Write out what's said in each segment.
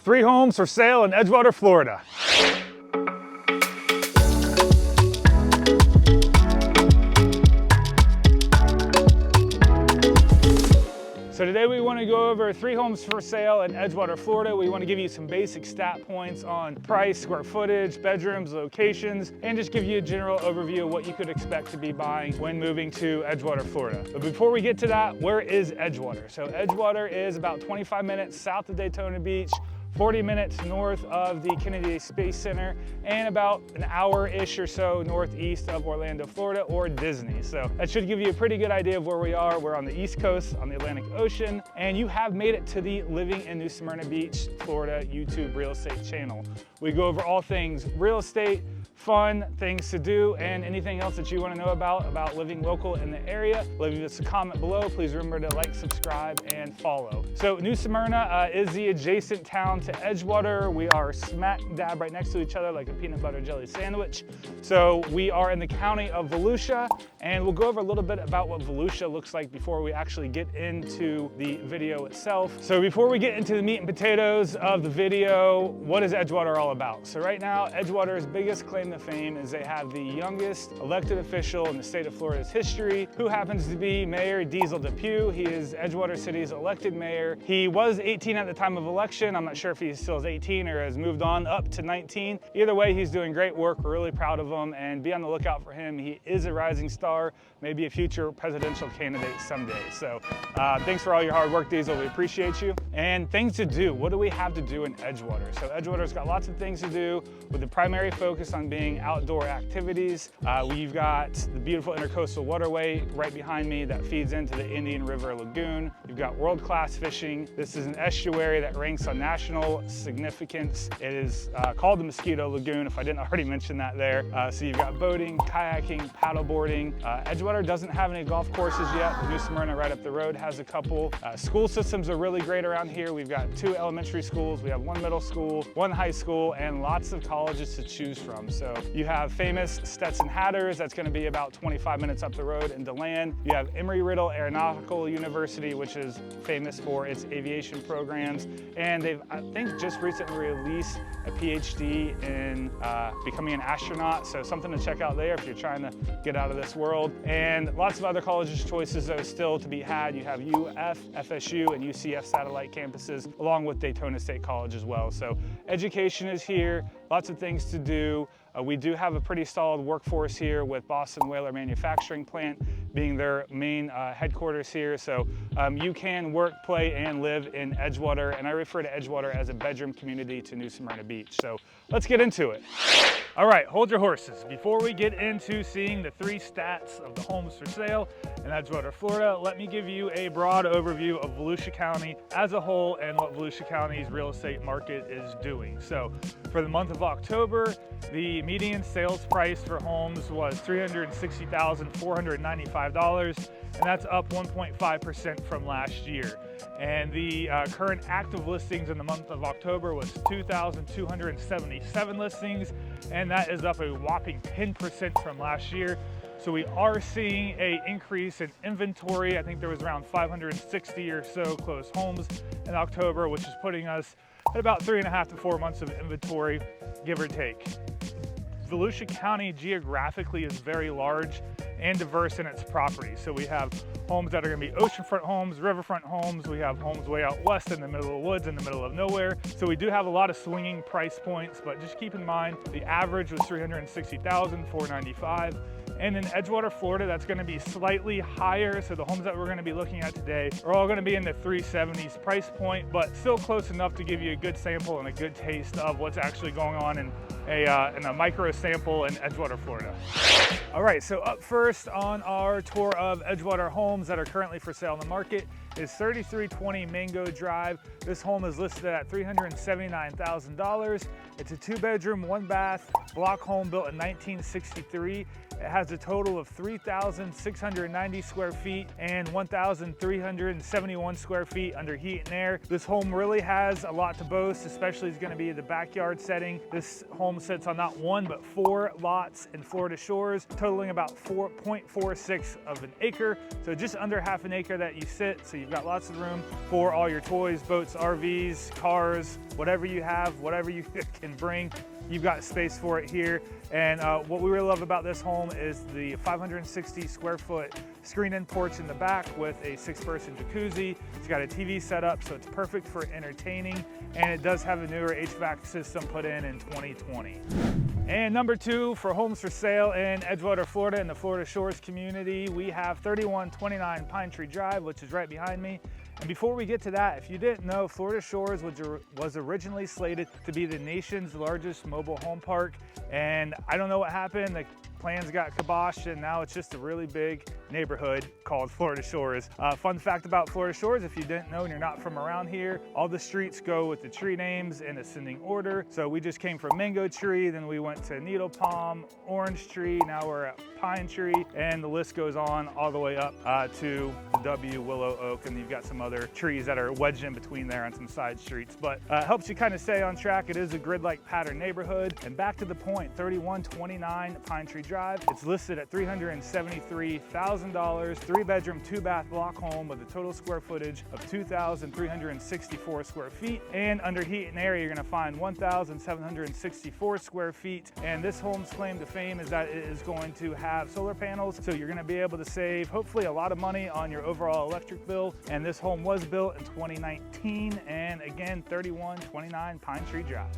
3 homes for sale in Edgewater, Florida. So today we want to go over 3 homes for sale in Edgewater, Florida. We want to give you some basic stat points on price, square footage, bedrooms, locations, and just give you a general overview of what you could expect to be buying when moving to Edgewater, Florida. But before we get to that, where is Edgewater? So Edgewater is about 25 minutes south of Daytona Beach, 40 minutes north of the Kennedy Space Center, and about an hour-ish or so northeast of Orlando, Florida, or Disney. So that should give you a pretty good idea of where we are. We're on the East Coast, on the Atlantic Ocean, and you have made it to the Living in New Smyrna Beach, Florida YouTube real estate channel. We go over all things real estate, fun things to do, and anything else that you want to know about living local in the area. Leave us a comment below. Please remember to like, subscribe, and follow. So New Smyrna is the adjacent town to Edgewater. We are smack dab right next to each other like a peanut butter jelly sandwich. So we are in the county of Volusia, and we'll go over a little bit about what Volusia looks like before we actually get into the video itself. So before we get into the meat and potatoes of the video, what is Edgewater all about? So right now, Edgewater's biggest claim to fame is they have the youngest elected official in the state of Florida's history, who happens to be Mayor Diesel DePue. He is Edgewater City's elected mayor. He was 18 at the time of election. I'm not sure if he still is 18 or has moved on up to 19. Either way, he's doing great work. We're really proud of him, and be on the lookout for him. He is a rising star, maybe a future presidential candidate someday. So thanks for all your hard work, Diesel. We appreciate you. And things to do. What do we have to do in Edgewater? So Edgewater's got lots of things to do, with the primary focus on being outdoor activities. We've got the beautiful intercoastal waterway right behind me that feeds into the Indian River Lagoon. You've got world-class fishing. This is an estuary that ranks on national significance. It is called the Mosquito Lagoon, if I didn't already mention that there. So you've got boating, kayaking, paddleboarding. Edgewater doesn't have any golf courses yet, but New Smyrna right up the road has a couple. School systems are really great around here. We've got 2 elementary schools, we have 1 middle school, 1 high school, and lots of colleges to choose from. So you have famous Stetson Hatters, that's going to be about 25 minutes up the road in DeLand. You have Embry-Riddle Aeronautical University, which is famous for its aviation programs. And they've, I think, just recently released a PhD in becoming an astronaut. So something to check out there if you're trying to get out of this world. And lots of other colleges choices though still to be had. You have UF, FSU, and UCF satellite campuses, along with Daytona State College as well. So education is here, lots of things to do. We do have a pretty solid workforce here, with Boston Whaler Manufacturing Plant being their main headquarters here. So you can work, play, and live in Edgewater, and I refer to Edgewater as a bedroom community to New Smyrna Beach. So let's get into it. All right, hold your horses. Before we get into seeing the 3 stats of the homes for sale in Edgewater, Florida, let me give you a broad overview of Volusia County as a whole and what Volusia County's real estate market is doing. So for the month of October, the median sales price for homes was $360,495, and that's up 1.5% from last year. And the current active listings in the month of October was 2,277 listings, and that is up a whopping 10% from last year. So we are seeing an increase in inventory. I think there was around 560 or so closed homes in October, which is putting us at about 3.5 to 4 months of inventory, give or take. Volusia County geographically is very large and diverse in its property. So we have homes that are gonna be oceanfront homes, riverfront homes. We have homes way out west in the middle of the woods, in the middle of nowhere. So we do have a lot of swinging price points, but just keep in mind, the average was $360,495. And in Edgewater, Florida, that's gonna be slightly higher. So the homes that we're gonna be looking at today are all gonna be in the 370s price point, but still close enough to give you a good sample and a good taste of what's actually going on in a micro sample in Edgewater, Florida. All right, so up first on our tour of Edgewater homes that are currently for sale in the market is 3320 Mango Drive. This home is listed at $379,000. It's a 2-bedroom, 1-bath block home built in 1963. It has a total of 3,690 square feet and 1,371 square feet under heat and air. This home really has a lot to boast, especially is going to be the backyard setting. This home sits on not one, but 4 lots in Florida shores, totaling about 4.46 of an acre. So just under half an acre that you sit. So you've got lots of room for all your toys, boats, RVs, cars, whatever you have, whatever you can bring. You've got space for it here. And what we really love about this home is the 560 square foot screen-in porch in the back with a 6-person jacuzzi. It's got a TV set up, so it's perfect for entertaining. And it does have a newer HVAC system put in 2020. And number 2 for homes for sale in Edgewater, Florida, in the Florida Shores community, we have 3129 Pine Tree Drive, which is right behind me. And before we get to that, if you didn't know, Florida Shores was originally slated to be the nation's largest mobile home park. And I don't know what happened. The plans got kiboshed and now it's just a really big neighborhood called Florida Shores. Fun fact about Florida Shores, if you didn't know and you're not from around here, all the streets go with the tree names in ascending order. So we just came from Mango Tree, then we went to Needle Palm, Orange Tree, now we're at Pine Tree, and the list goes on all the way up to the W, Willow, Oak, and you've got some other trees that are wedged in between there on some side streets. But it helps you kind of stay on track. It is a grid-like pattern neighborhood. And back to the point, 3129 Pine Tree Drive. It's listed at $373,000, 3-bedroom, 2-bath block home with a total square footage of 2,364 square feet. And under heat and air, you're gonna find 1,764 square feet. And this home's claim to fame is that it is going to have solar panels, so you're gonna be able to save hopefully a lot of money on your overall electric bill. And this home was built in 2019, and again, 3129 Pine Tree Drive.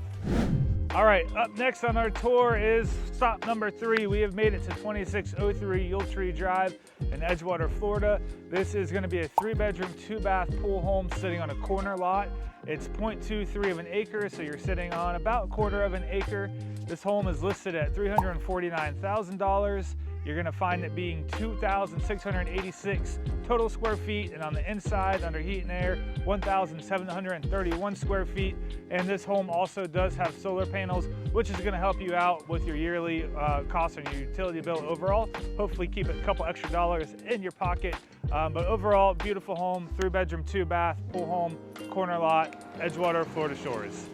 All right, up next on our tour is stop number 3. We have made it to 2603 Utiliy Drive in Edgewater, Florida. This is gonna be a 3-bedroom, 2-bath pool home sitting on a corner lot. It's 0.23 of an acre, so you're sitting on about 1/4 of an acre. This home is listed at $349,000. You're gonna find it being 2,686 total square feet, and on the inside, under heat and air, 1,731 square feet. And this home also does have solar panels, which is gonna help you out with your yearly cost on your utility bill overall. Hopefully keep a couple extra dollars in your pocket. But overall, beautiful home, 3-bedroom, 2-bath, pool home, corner lot, Edgewater, Florida Shores.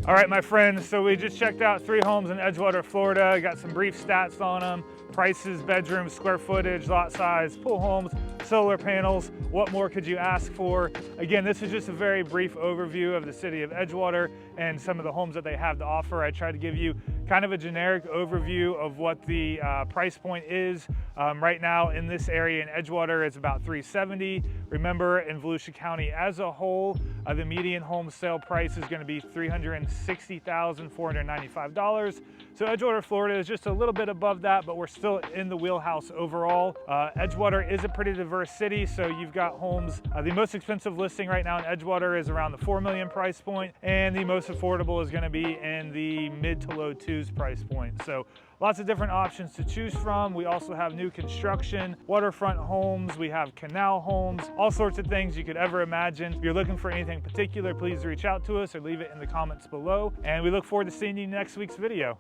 All right, my friends, so we just checked out 3 homes in Edgewater, Florida. Got some brief stats on them: prices, bedrooms, square footage, lot size, pool homes, solar panels. What more could you ask for? Again, this is just a very brief overview of the city of Edgewater and some of the homes that they have to offer. I try to give you kind of a generic overview of what the price point is. Right now in this area in Edgewater, it's about $370. Remember, in Volusia County as a whole, the median home sale price is going to be $360,495. So Edgewater, Florida is just a little bit above that, but we're still in the wheelhouse overall. Edgewater is a pretty diverse city, so you've got homes. The most expensive listing right now in Edgewater is around the $4 million price point, and the most affordable is going to be in the mid to low 2s price point. So lots of different options to choose from. We also have new construction, waterfront homes, we have canal homes, all sorts of things you could ever imagine. If you're looking for anything particular, please reach out to us or leave it in the comments below. And we look forward to seeing you in next week's video.